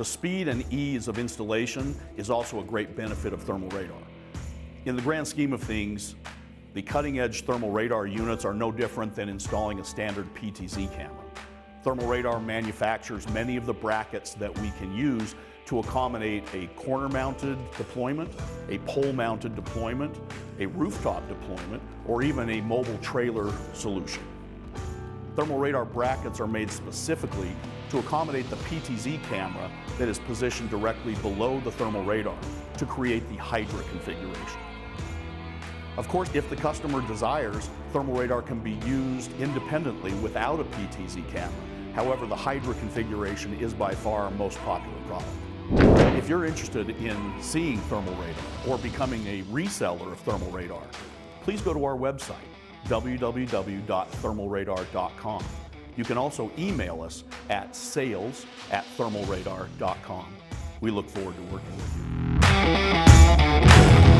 The speed and ease of installation is also a great benefit of thermal radar. In the grand scheme of things, the cutting-edge thermal radar units are no different than installing a standard PTZ camera. Thermal radar manufactures many of the brackets that we can use to accommodate a corner-mounted deployment, a pole-mounted deployment, a rooftop deployment, or even a mobile trailer solution. Thermal radar brackets are made specifically to accommodate the PTZ camera that is positioned directly below the thermal radar to create the Hydra configuration. Of course, if the customer desires, thermal radar can be used independently without a PTZ camera. However, the Hydra configuration is by far our most popular product. If you're interested in seeing thermal radar or becoming a reseller of thermal radar, please go to our website, www.thermalradar.com. You can also email us at sales@thermalradar.com. We look forward to working with you.